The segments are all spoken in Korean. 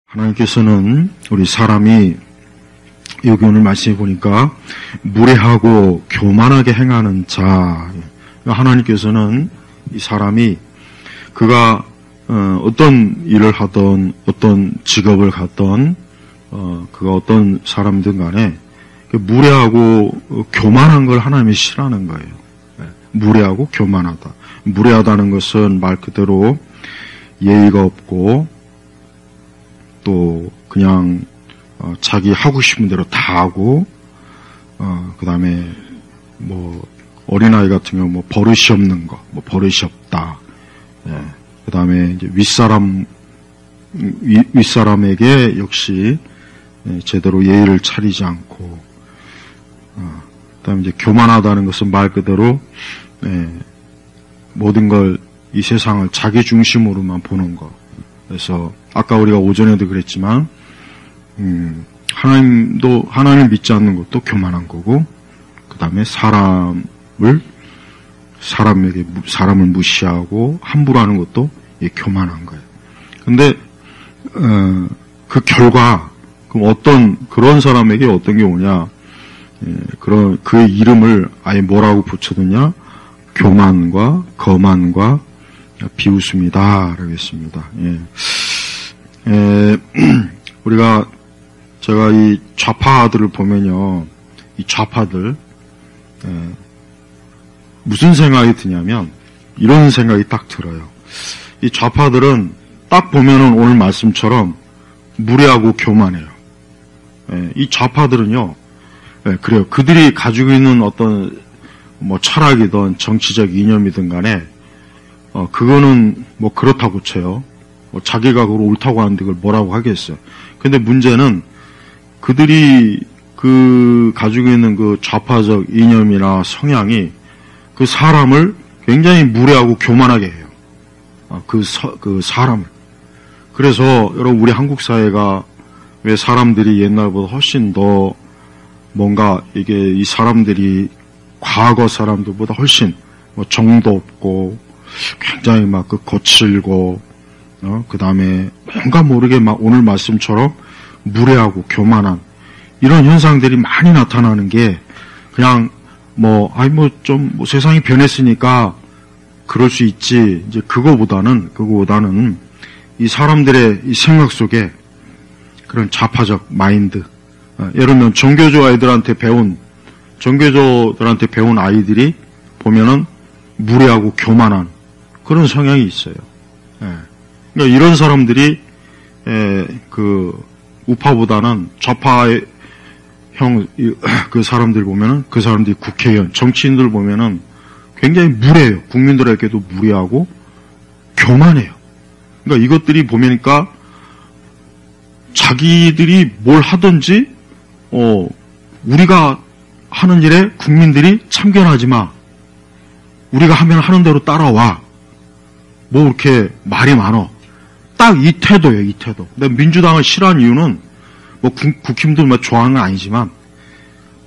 하나님께서는 우리 사람이 여기 오늘 말씀해 보니까 무례하고 교만하게 행하는 자, 하나님께서는 이 사람이 그가 어떤 일을 하던 어떤 직업을 갖던 그가 어떤 사람이든 간에 무례하고 교만한 걸 하나님이 싫어하는 거예요. 무례하고 교만하다. 무례하다는 것은 말 그대로 예의가 없고 또 그냥 자기 하고 싶은 대로 다 하고 그 다음에 뭐 어린아이 같은 경우 뭐 버릇이 없는 거, 뭐 버릇이 없다. 그 다음에 이제 윗사람에게 역시 제대로 예의를 차리지 않고 그 다음에 이제 교만하다는 것은 말 그대로 모든 걸 이 세상을 자기 중심으로만 보는 거. 그래서 아까 우리가 오전에도 그랬지만 하나님을 믿지 않는 것도 교만한 거고, 그 다음에 사람을 무시하고 함부로 하는 것도 교만한 거예요. 근데 그 결과 그런 사람에게 어떤 게 오냐? 그런 그의 이름을 아예 뭐라고 붙여두냐? 교만과 거만과 비웃음이다라고 했습니다. 제가 이 좌파들을 보면요, 이 좌파들 무슨 생각이 드냐면 이런 생각이 딱 들어요. 이 좌파들은 딱 보면은 오늘 말씀처럼 무례하고 교만해요. 이 좌파들은요, 그래요. 그들이 가지고 있는 어떤 뭐 철학이든 정치적 이념이든 간에 그거는 뭐 그렇다고 쳐요. 뭐 자기가 그걸 옳다고 하는데 그걸 뭐라고 하겠어요. 근데 문제는 그들이 가지고 있는 그 좌파적 이념이나 성향이 그 사람을 굉장히 무례하고 교만하게 해요. 그 사람을. 그래서 여러분, 우리 한국 사회가 왜 사람들이 옛날보다 훨씬 더 뭔가 이 사람들이 과거 사람들보다 훨씬 뭐 정도 없고 굉장히 막 거칠고 그 다음에 뭔가 모르게 막 오늘 말씀처럼 무례하고 교만한 이런 현상들이 많이 나타나는 게 그냥 세상이 변했으니까 그럴 수 있지. 이제 그거보다는 이 사람들의 이 생각 속에 그런 좌파적 마인드. 예를 들면 정교조들한테 배운 아이들이 보면은 무례하고 교만한 그런 성향이 있어요. 그러니까 이런 사람들이 우파보다는 좌파의 그 사람들 보면은 그 사람들이 국회의원, 정치인들 보면은 굉장히 무례해요. 국민들에게도 무례하고 교만해요. 그러니까 이것들이 보니까 자기들이 뭘 하든지 우리가 하는 일에 국민들이 참견하지 마. 우리가 하는 대로 따라와. 뭐 이렇게 말이 많어. 딱 이 태도예요, 이 태도. 내가 민주당을 싫어하는 이유는 뭐 국힘들 좋아하는 건 아니지만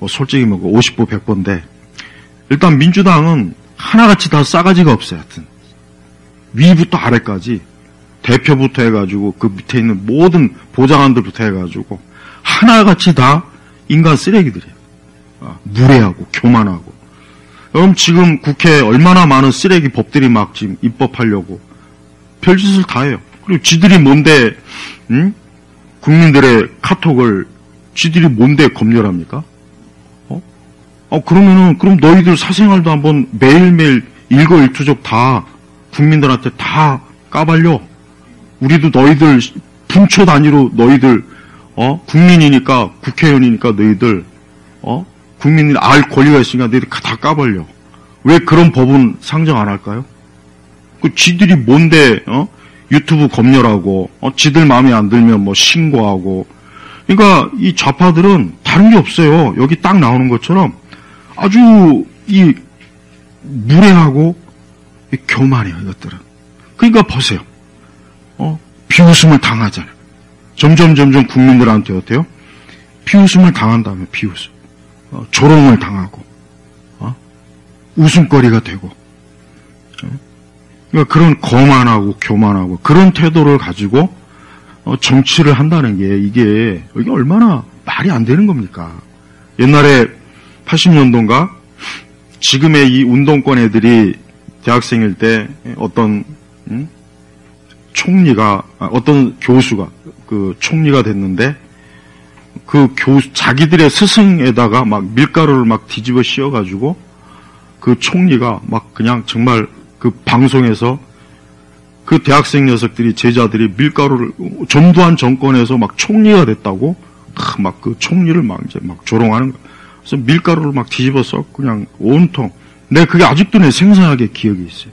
솔직히 50보 100보인데 일단 민주당은 하나같이 다 싸가지가 없어요. 하여튼 위부터 아래까지 대표부터 해가지고 그 밑에 있는 모든 보좌관들부터 해가지고 하나같이 다 인간 쓰레기들이에요. 무례하고 교만하고. 그럼 지금 국회에 얼마나 많은 쓰레기 법들이 막 지금 입법하려고 별짓을 다 해요. 그리고 지들이 뭔데 국민들의 카톡을 지들이 뭔데 검열합니까? 그럼 너희들 사생활도 한번 매일매일 일거일투족 다 국민들한테 다 까발려. 우리도 너희들 분초 단위로 너희들 국민이니까 국회의원이니까 너희들 국민이 알 권리가 있으니까 너희들 다 까발려. 왜 그런 법은 상정 안 할까요? 지들이 뭔데 유튜브 검열하고 지들 마음에 안 들면 신고하고. 그러니까 이 좌파들은 다른 게 없어요. 여기 딱 나오는 것처럼 아주 이 무례하고 교만해요, 이것들은. 그러니까 보세요. 비웃음을 당하잖아요. 점점 국민들한테 어때요? 비웃음을 당한다면 비웃음. 조롱을 당하고 웃음거리가 되고. 그러니까 그런 거만하고 교만하고 그런 태도를 가지고 정치를 한다는 게 이게 얼마나 말이 안 되는 겁니까? 옛날에 80년도인가 지금의 이 운동권 애들이 대학생일 때 어떤 총리가 어떤 교수가 그 총리가 됐는데 그 자기들의 스승에다가 막 밀가루를 막 뒤집어 씌워가지고 그 총리가 막 그냥 정말 그 방송에서 그 대학생 녀석들이 제자들이 밀가루를 전두환 정권에서 막 총리가 됐다고 막 그 총리를 막 이제 막 조롱하는 거야. 그래서 밀가루를 막 뒤집어서 그냥 온통 내가 그게 아직도 내 생생하게 기억이 있어요.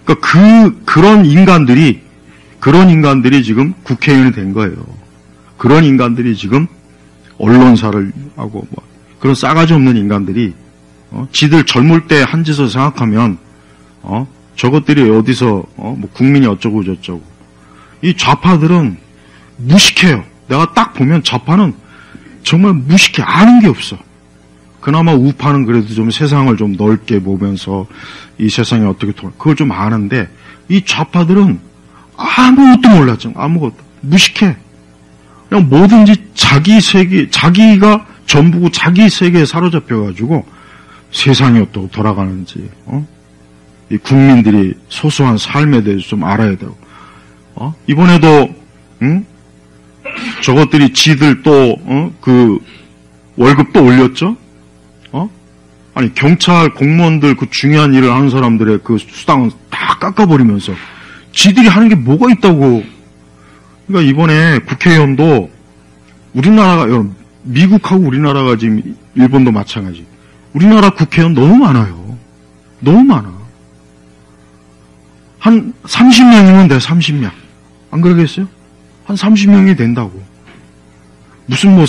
그러니까 그런 인간들이 지금 국회의원이 된 거예요. 그런 인간들이 지금 언론사를 하고 뭐 그런 싸가지 없는 인간들이 지들 젊을 때 한 짓을 생각하면 저것들이 어디서 뭐 국민이 어쩌고 저쩌고 이 좌파들은 무식해요. 내가 딱 보면 좌파는 정말 무식해. 아는 게 없어. 그나마 우파는 그래도 좀 세상을 좀 넓게 보면서 이 세상이 어떻게 돌아 그걸 좀 아는데 이 좌파들은 아무것도 몰랐죠. 아무것도 무식해. 그냥 뭐든지 자기 세계, 자기가 전부고 자기 세계에 사로잡혀가지고 세상이 어떻게 돌아가는지, 이 국민들이 소소한 삶에 대해서 좀 알아야 되고, 이번에도, 저것들이 지들 또, 그 월급 또 올렸죠? 아니, 경찰 공무원들 그 중요한 일을 하는 사람들의 그 수당은 다 깎아버리면서 지들이 하는 게 뭐가 있다고. 그러니까 이번에 국회의원도 우리나라가, 미국하고 우리나라가 지금 일본도 마찬가지. 우리나라 국회의원 너무 많아요. 너무 많아. 한 30명이면 돼, 30명. 안 그러겠어요? 한 30명이 된다고. 무슨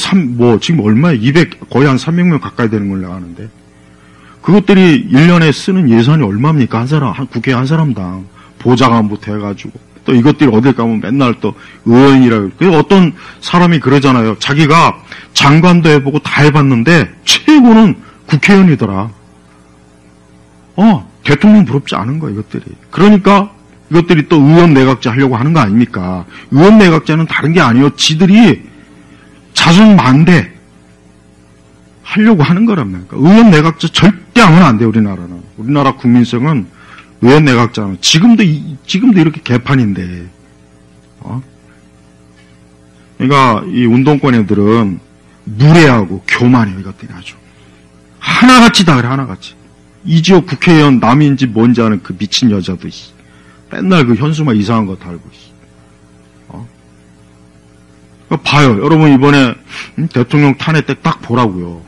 지금 얼마야? 거의 한 300명 가까이 되는 걸로 아는데. 그것들이 1년에 쓰는 예산이 얼마입니까? 한 국회 한 사람당. 보좌관부터 해가지고. 또 이것들이 어딜 가면 맨날 또 의원이라고. 그래서 어떤 사람이 그러잖아요. 자기가 장관도 해보고 다 해봤는데 최고는 국회의원이더라. 대통령 부럽지 않은 거야, 이것들이. 그러니까 이것들이 또 의원 내각제 하려고 하는 거 아닙니까? 의원 내각제는 다른 게 아니에요. 지들이 자손만대 하려고 하는 거란 말이야. 의원 내각제 절대 하면 안 돼, 우리나라는. 우리나라 국민성은 의원 내각제는 지금도 이렇게 개판인데. 그러니까 이 운동권 애들은 무례하고 교만해요, 이것들이 아주. 하나같이 다 그래, 하나같이. 이 지역 국회의원 남인지 뭔지 아는 그 미친 여자도 맨날 그 현수막 이상한 거 달고. 그러니까 봐요. 여러분 이번에 대통령 탄핵 때 딱 보라고요.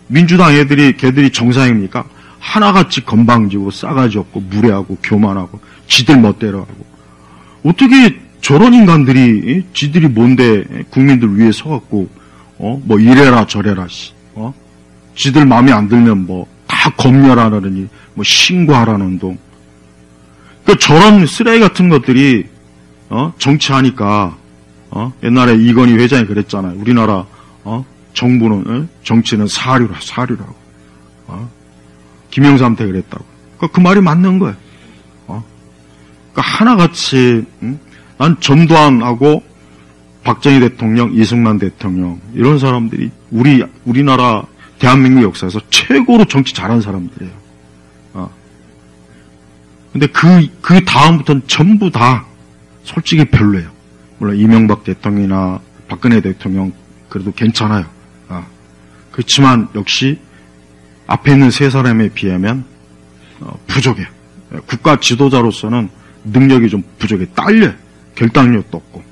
민주당 걔들이 정상입니까? 하나같이 건방지고 싸가지 없고 무례하고 교만하고 지들 멋대로 하고. 어떻게 저런 인간들이 지들이 뭔데 국민들 위에 서갖고 뭐 이래라 저래라 지들 마음에 안 들면 뭐 다 검열하라느니 뭐 신고하라는 동. 그 저런 쓰레기 같은 것들이 정치하니까 옛날에 이건희 회장이 그랬잖아요. 우리나라 정부는 정치는 사류라고. 김영삼한테 그랬다고. 그 말이 맞는 거예요. 그러니까 하나같이 난 전두환하고 박정희 대통령, 이승만 대통령 이런 사람들이 우리나라 대한민국 역사에서 최고로 정치 잘한 사람들이에요. 근데 그 다음부터는 전부 다 솔직히 별로예요. 물론 이명박 대통령이나 박근혜 대통령 그래도 괜찮아요. 그렇지만 역시 앞에 있는 세 사람에 비하면 부족해요. 국가 지도자로서는 능력이 좀 부족해. 딸려요. 결단력도 없고.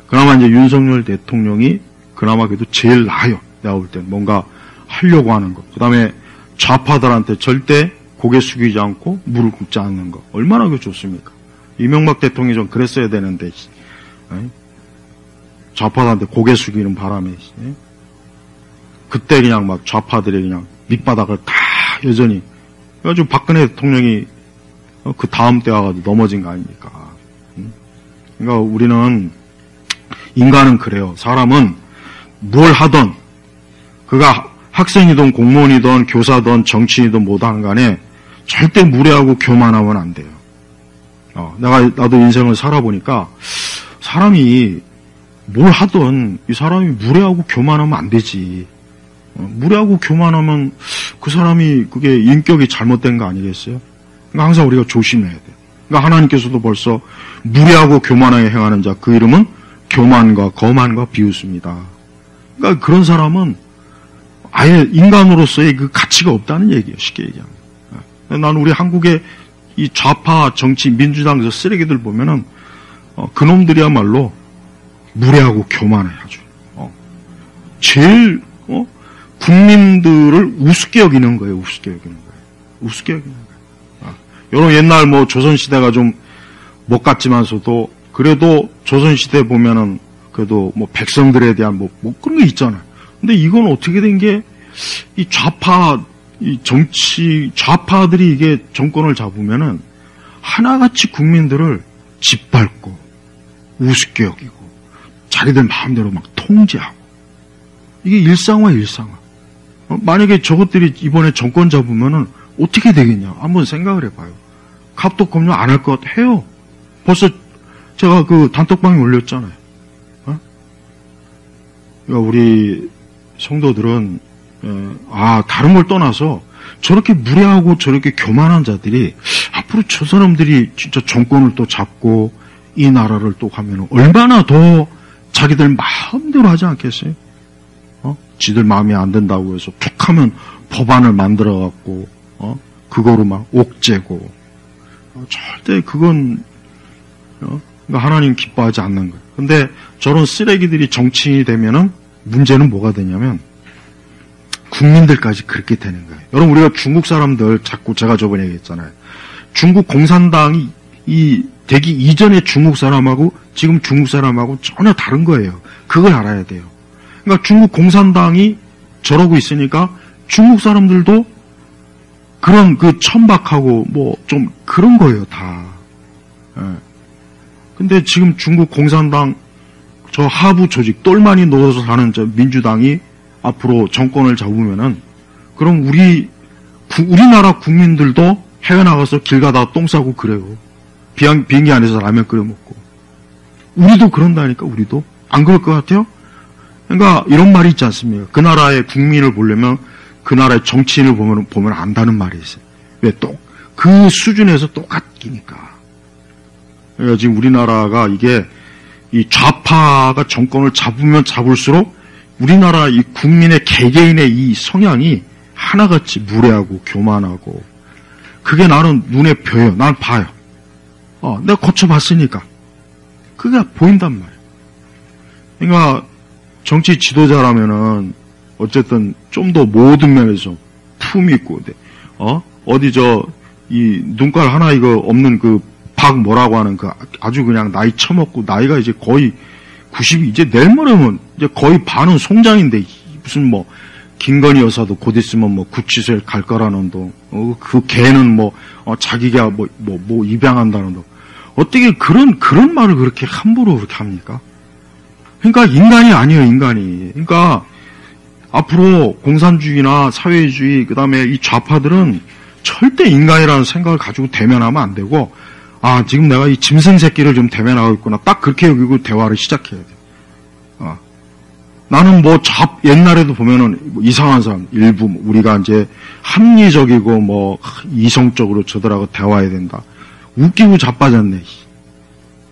그나마 이제 윤석열 대통령이 그나마 그래도 제일 나아요. 내가 볼 때는 뭔가 하려고 하는 거. 그 다음에 좌파들한테 절대 고개 숙이지 않고 무릎 꿇지 않는 거. 얼마나 그 좋습니까? 이명박 대통령이 좀 그랬어야 되는데 좌파들한테 고개 숙이는 바람에 그때 그냥 막 좌파들이 그냥 밑바닥을 다 여전히 그래가지고 박근혜 대통령이 그 다음 때 와가지고 넘어진 거 아닙니까? 그러니까 우리는 인간은 그래요. 사람은 뭘 하든 그가 학생이든 공무원이든 교사든 정치인이든 뭐든 간에 절대 무례하고 교만하면 안 돼요. 나도 인생을 살아보니까 사람이 뭘 하든 이 사람이 무례하고 교만하면 안 되지. 무례하고 교만하면 그 사람이 그게 인격이 잘못된 거 아니겠어요? 그러니까 항상 우리가 조심해야 돼. 그러니까 하나님께서도 벌써 무례하고 교만하게 행하는 자, 그 이름은 교만과 거만과 비웃습니다. 그러니까 그런 사람은 아예 인간으로서의 그 가치가 없다는 얘기예요. 쉽게 얘기하면. 난 우리 한국의 이 좌파 정치 민주당 쓰레기들 보면은 그놈들이야말로 무례하고 교만해 아주. 제일 국민들을 우습게 여기는 거예요. 우습게 여기는 거예요. 우습게 여기는 거예요. 여러분 옛날 뭐 조선시대가 좀 못 갔지만서도 그래도 조선시대 보면은 그래도 뭐 백성들에 대한 뭐 그런 게 있잖아요. 근데 이건 어떻게 된 게 이 좌파들이 이게 정권을 잡으면은 하나같이 국민들을 짓밟고 우습게 여기고 자기들 마음대로 막 통제하고 이게 일상화. 만약에 저것들이 이번에 정권 잡으면은 어떻게 되겠냐 한번 생각을 해봐요. 갑도 검열 안 할 것 해요. 벌써 제가 그 단톡방에 올렸잖아요. 그러니까 우리 성도들은 다른 걸 떠나서 저렇게 무례하고 저렇게 교만한 자들이 앞으로 저 사람들이 진짜 정권을 또 잡고 이 나라를 또 하면 얼마나 더 자기들 마음대로 하지 않겠어요? 지들 마음에 안 든다고 해서 툭 하면 법안을 만들어 갖고 그거로 막 옥죄고 절대 그건 그러니까 하나님 기뻐하지 않는 거예요. 근데 저런 쓰레기들이 정치인이 되면은 문제는 뭐가 되냐면 국민들까지 그렇게 되는 거예요. 여러분 우리가 중국 사람들 자꾸 제가 저번에 얘기했잖아요. 중국 공산당이 이 되기 이전의 중국 사람하고 지금 중국 사람하고 전혀 다른 거예요. 그걸 알아야 돼요. 그러니까 중국 공산당이 저러고 있으니까 중국 사람들도 그런 그 천박하고 뭐 좀 그런 거예요, 다. 예. 근데 지금 중국 공산당 저 하부 조직 똘마니 넣어서 사는 저 민주당이 앞으로 정권을 잡으면은 그럼 우리나라 국민들도 해외 나가서 길 가다가 똥 싸고 그래요. 비행기 안에서 라면 끓여 먹고. 우리도 그런다니까, 우리도. 안 그럴 것 같아요? 그러니까 이런 말이 있지 않습니까? 그 나라의 국민을 보려면 그 나라의 정치인을 보면 안다는 말이 있어요. 왜 그 수준에서 똑같기니까. 그러니까 지금 우리나라가 이게 이 좌파가 정권을 잡으면 잡을수록 우리나라 이 국민의 개개인의 이 성향이 하나같이 무례하고 교만하고 그게 나는 눈에 벼요. 난 봐요. 내가 거쳐봤으니까. 그게 보인단 말이에요. 그러니까 정치 지도자라면은 어쨌든 좀 더 모든 면에서 품이 있고, 어디 이 눈깔 하나 이거 없는 그 박 뭐라고 하는 그 아주 그냥 나이 처먹고 나이가 이제 거의 90이 이제 내일 모레면 이제 거의 반은 송장인데 무슨 뭐 김건희 여사도 곧 있으면 뭐 구치소에 갈 거라는 동, 그 개는 자기가 뭐 입양한다는 동. 어떻게 그런 말을 그렇게 함부로 그렇게 합니까? 그러니까 인간이 아니에요, 인간이. 그러니까 앞으로 공산주의나 사회주의 그다음에 이 좌파들은 절대 인간이라는 생각을 가지고 대면하면 안 되고 지금 내가 이 짐승 새끼를 좀 대면하고 있구나. 딱 그렇게 여기고 대화를 시작해야 돼. 나는 옛날에도 보면은 이상한 사람, 일부, 우리가 이제 합리적이고 이성적으로 저들하고 대화해야 된다. 웃기고 자빠졌네.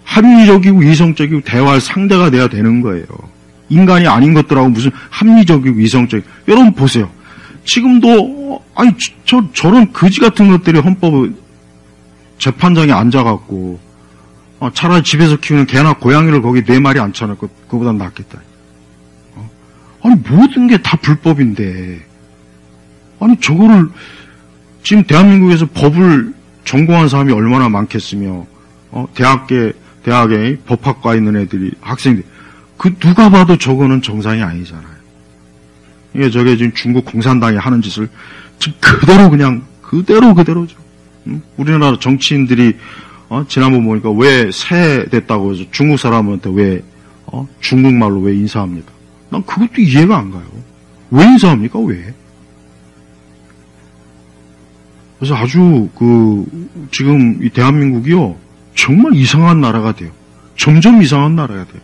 합리적이고 이성적이고 대화할 상대가 돼야 되는 거예요. 인간이 아닌 것들하고 무슨 합리적이고 이성적이고. 여러분 보세요. 지금도, 저런 거지 같은 것들이 헌법 재판장에 앉아갖고, 차라리 집에서 키우는 개나 고양이를 거기 4마리 앉혀놓고, 그거보다 낫겠다. 모든 게 다 불법인데. 저거를, 지금 대한민국에서 법을 전공한 사람이 얼마나 많겠으며, 대학에 법학과에 있는 애들이, 학생들, 누가 봐도 저거는 정상이 아니잖아요. 이게 저게 지금 중국 공산당이 하는 짓을 지금 그대로죠. 우리나라 정치인들이, 지난번 보니까 왜 새 됐다고 해서 중국 사람한테 왜, 중국말로 왜 인사합니까? 난 그것도 이해가 안 가요. 왜 인사합니까? 왜? 그래서 아주 지금 이 대한민국이요, 정말 이상한 나라가 돼요. 점점 이상한 나라가 돼요.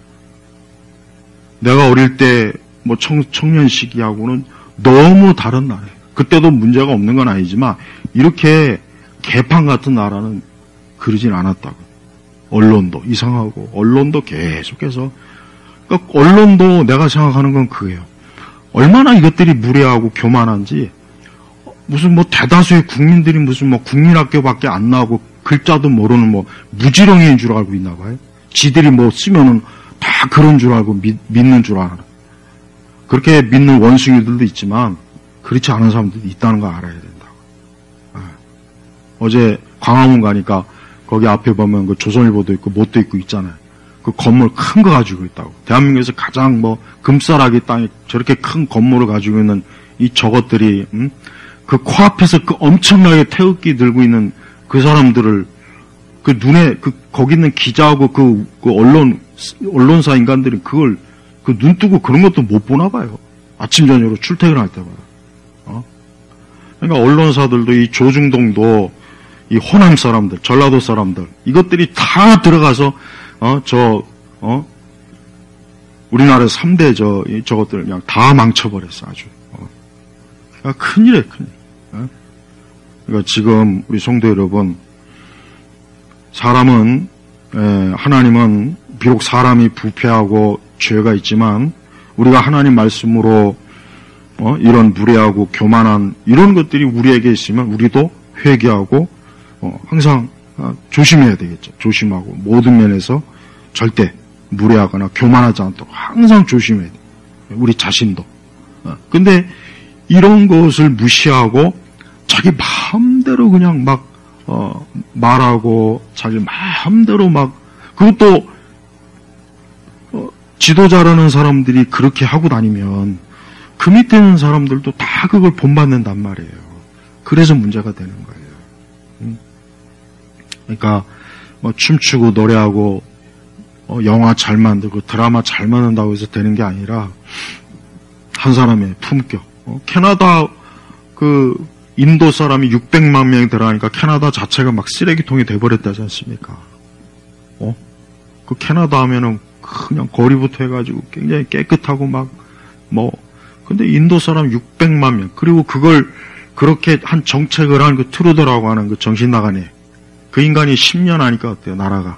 내가 어릴 때 뭐 청년 시기하고는 너무 다른 나라예요. 그때도 문제가 없는 건 아니지만 이렇게 개판 같은 나라는 그러진 않았다고. 언론도 이상하고 언론도 계속해서 그러니까 언론도 내가 생각하는 건 그거예요. 얼마나 이것들이 무례하고 교만한지 무슨 뭐 대다수의 국민들이 무슨 뭐 국민학교밖에 안 나오고 글자도 모르는 뭐 무지렁이인 줄 알고 있나 봐요. 지들이 뭐 쓰면은 다 그런 줄 알고 믿는 줄 알아. 그렇게 믿는 원숭이들도 있지만 그렇지 않은 사람들도 있다는 거 알아야 된다고. 어제 광화문 가니까 거기 앞에 보면 그 조선일보도 있고 뭣도 있고 있잖아요. 그 건물 큰 거 가지고 있다고. 대한민국에서 가장 뭐 금싸라기 땅에 저렇게 큰 건물을 가지고 있는 이 저것들이 그 코앞에서 그 엄청나게 태극기 들고 있는 그 사람들을 그 눈에 그 거기 있는 기자하고 그 언론사 인간들이 그걸 그 눈 뜨고 그런 것도 못 보나 봐요. 아침 저녁으로 출퇴근할 때마다. 그러니까 언론사들도 이 조중동도 이 호남 사람들, 전라도 사람들 이것들이 다 들어가서 우리나라 3대 저것들 그냥 다 망쳐버렸어 아주. 그러니까 큰일이에요, 큰일. 그러니까 지금 우리 성도 여러분, 하나님은 비록 사람이 부패하고 죄가 있지만 우리가 하나님 말씀으로 이런 무례하고 교만한 이런 것들이 우리에게 있으면 우리도 회개하고 항상 조심해야 되겠죠. 조심하고 모든 면에서 절대 무례하거나 교만하지 않도록 항상 조심해야 돼요. 우리 자신도. 근데 이런 것을 무시하고 자기 마음대로 그냥 막 말하고 자기 마음대로 막 그것도 지도자라는 사람들이 그렇게 하고 다니면 그 밑에 있는 사람들도 다 그걸 본받는단 말이에요. 그래서 문제가 되는 거예요. 그러니까 뭐 춤추고 노래하고 영화 잘 만들고 드라마 잘 만든다고 해서 되는 게 아니라 한 사람의 품격. 캐나다 그 인도 사람이 600만 명이 들어가니까 캐나다 자체가 막 쓰레기통이 돼버렸다지 않습니까? 그 캐나다 하면은 그냥 거리부터 해가지고 굉장히 깨끗하고 근데 인도 사람 600만 명, 그리고 그걸 그렇게 한 정책을 한 그 트루도라고 하는 그 정신 나가네. 그 인간이 10년 하니까 어때요, 나라가?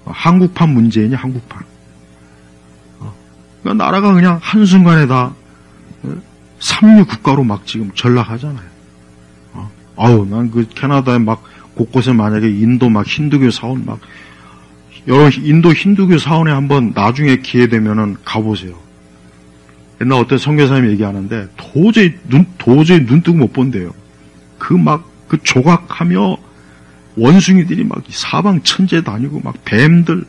한국판 문재인이 한국판. 그러니까 나라가 그냥 한순간에 다 삼류 국가로 막 지금 전락하잖아요. 난 그 캐나다에 막 곳곳에 만약에 인도 막 힌두교 사원 여러 인도 힌두교 사원에 한번 나중에 기회 되면은 가보세요. 옛날 어떤 선교사님이 얘기하는데 도저히 눈 뜨고 못 본대요. 그 조각하며 원숭이들이 막 사방 천재 다니고 막 뱀들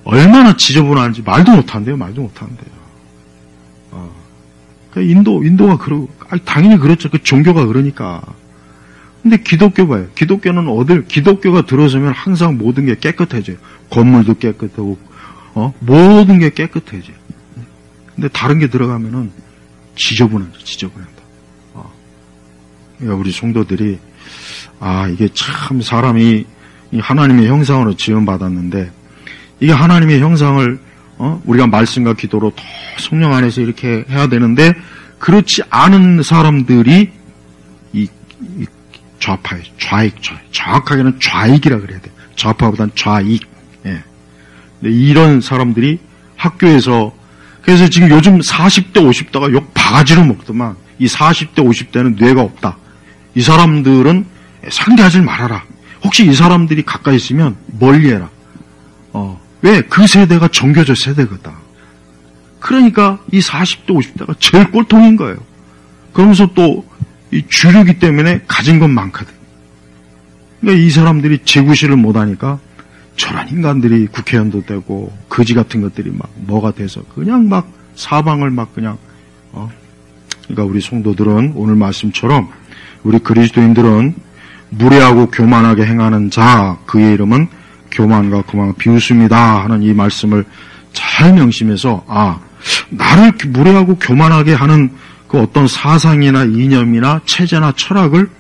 얼마나 지저분한지 말도 못한대요. 인도가 그러고 당연히 그렇죠. 그 종교가 그러니까. 근데 기독교 봐요. 기독교는 기독교가 들어서면 항상 모든 게 깨끗해져요. 건물도 깨끗하고, 모든 게 깨끗해져요. 근데 다른 게 들어가면은 지저분한다. 그러니까 우리 성도들이, 이게 참 사람이 하나님의 형상으로 지음받았는데, 이게 하나님의 형상을, 우리가 말씀과 기도로 더 성령 안에서 이렇게 해야 되는데, 그렇지 않은 사람들이 좌파예요. 정확하게는 좌익이라 그래야 돼요. 좌파보다는 좌익. 예. 근데 이런 사람들이 학교에서 그래서 지금 요즘 40대 50대가 욕 바가지로 먹더만 이 40대 50대는 뇌가 없다. 이 사람들은 상대하지 말아라. 혹시 이 사람들이 가까이 있으면 멀리해라. 왜? 그 세대가 정교조 세대거든. 그러니까 이 40대 50대가 제일 꼴통인 거예요. 그러면서 또 이 주류기 때문에 가진 건 많거든. 그러니까 이 사람들이 재구실을 못하니까 저런 인간들이 국회의원도 되고 거지 같은 것들이 막 뭐가 돼서 그냥 막 사방을 막 그냥 그러니까 우리 성도들은 오늘 말씀처럼 우리 그리스도인들은 무례하고 교만하게 행하는 자 그의 이름은 교만과 교만을 비웃습니다 하는 이 말씀을 잘 명심해서 나를 무례하고 교만하게 하는 그 어떤 사상이나 이념이나 체제나 철학을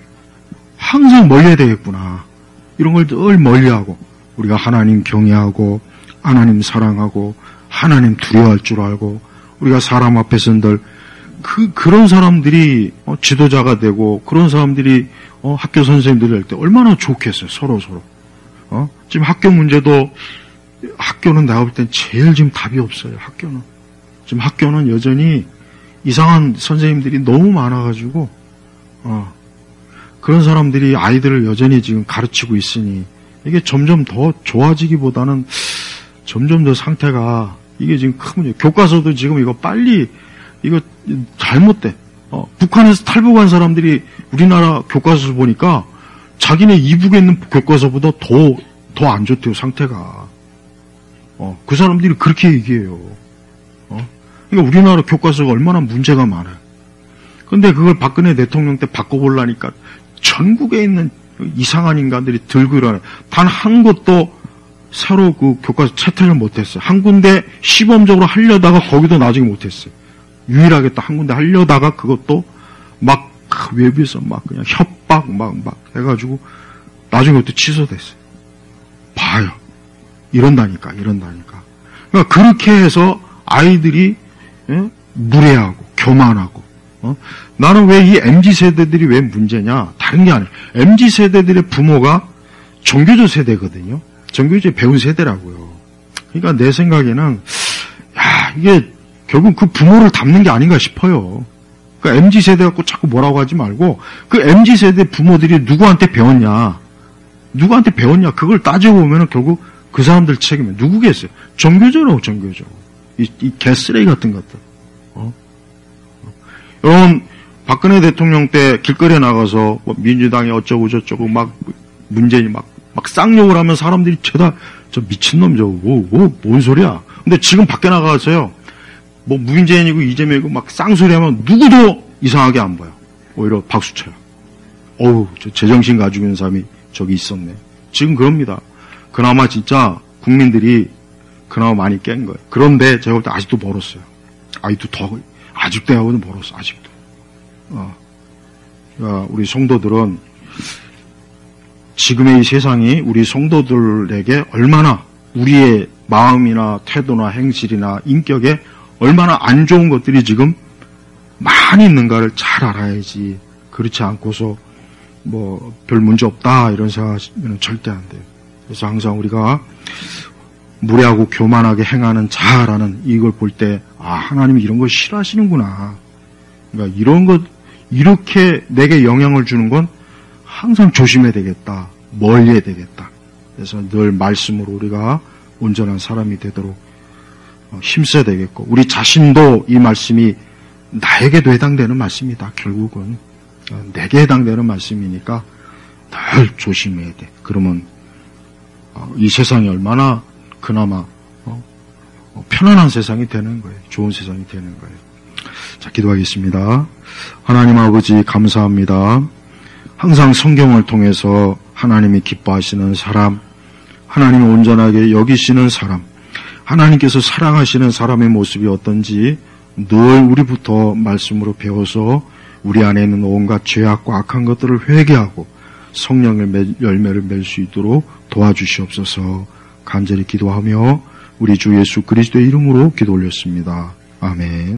항상 멀리해야 되겠구나. 이런 걸 늘 멀리하고 우리가 하나님 경외하고 하나님 사랑하고 하나님 두려워할 줄 알고 우리가 사람 앞에서 늘 그런 사람들이 지도자가 되고 그런 사람들이 학교 선생님들이 할 때 얼마나 좋겠어요. 서로. 지금 학교 문제도 학교는 내가 볼 땐 제일 지금 답이 없어요. 지금 학교는 여전히 이상한 선생님들이 너무 많아가지고 그런 사람들이 아이들을 여전히 지금 가르치고 있으니 이게 점점 더 좋아지기보다는 점점 더 상태가 이게 지금 큰 문제. 교과서도 지금 이거 빨리 이거 잘못돼. 북한에서 탈북한 사람들이 우리나라 교과서 보니까 자기네 이북에 있는 교과서보다 더 안 좋대요, 상태가. 그 사람들이 그렇게 얘기해요. 그러니까 우리나라 교과서가 얼마나 문제가 많아요. 근데 그걸 박근혜 대통령 때 바꿔보려니까 전국에 있는 이상한 인간들이 들고 일어나요. 단 한 곳도 새로 그 교과서 채택을 못했어요. 한 군데 시범적으로 하려다가 거기도 나중에 못했어요. 유일하게 딱 한 군데 하려다가 그것도 막 외부에서 막 그냥 협박 막 해가지고 나중에 그것도 취소됐어요. 봐요. 이런다니까. 그러니까 그렇게 해서 아이들이 무례하고 교만하고 나는 왜 이 MZ세대들이 왜 문제냐? 다른 게 아니에요. MZ세대들의 부모가 정교조 세대거든요. 정교조에 배운 세대라고요. 그러니까 내 생각에는 이게 결국 그 부모를 닮는 게 아닌가 싶어요. 그러니까 MZ세대 갖고 자꾸 뭐라고 하지 말고 그 MZ세대 부모들이 누구한테 배웠냐? 그걸 따지고 보면은 결국 그 사람들 책임이에요. 누구겠어요? 정교조라고, 정교조. 이 개쓰레기 같은 것들. 여러분, 박근혜 대통령 때 길거리에 나가서 뭐 민주당이 어쩌고 저쩌고 막 문재인이 막 쌍욕을 하면 사람들이 죄다 저 미친놈 저거 뭔 소리야. 근데 지금 밖에 나가서요. 뭐 문재인이고 이재명이고 막 쌍소리 하면 누구도 이상하게 안 봐요. 오히려 박수 쳐요. 저 제정신 가지고 있는 사람이 저기 있었네. 지금 그럽니다. 그나마 진짜 국민들이 그나마 많이 깬 거예요. 그런데 제가 볼 때 아직도 멀었어요. 아직도 하고는 멀었어. 아직도. 우리 성도들은 지금의 이 세상이 우리 성도들에게 얼마나 우리의 마음이나 태도나 행실이나 인격에 얼마나 안 좋은 것들이 지금 많이 있는가를 잘 알아야지. 그렇지 않고서 뭐 별 문제 없다 이런 생각하시면 절대 안 돼요. 그래서 항상 우리가 무례하고 교만하게 행하는 자라는 이걸 볼 때 하나님이 이런 걸 싫어하시는구나. 그러니까 이런 것 이렇게 내게 영향을 주는 건 항상 조심해야 되겠다. 멀리해야 되겠다. 그래서 늘 말씀으로 우리가 온전한 사람이 되도록 힘써야 되겠고 우리 자신도 이 말씀이 나에게도 해당되는 말씀이다. 결국은 내게 해당되는 말씀이니까 늘 조심해야 돼. 그러면 이 세상이 얼마나 그나마 편안한 세상이 되는 거예요. 좋은 세상이 되는 거예요. 자, 기도하겠습니다. 하나님 아버지 감사합니다. 항상 성경을 통해서 하나님이 기뻐하시는 사람, 하나님이 온전하게 여기시는 사람, 하나님께서 사랑하시는 사람의 모습이 어떤지 늘 우리부터 말씀으로 배워서 우리 안에 있는 온갖 죄악과 악한 것들을 회개하고 성령의 열매를 맺을 수 있도록 도와주시옵소서. 간절히 기도하며 우리 주 예수 그리스도의 이름으로 기도 올렸습니다. 아멘.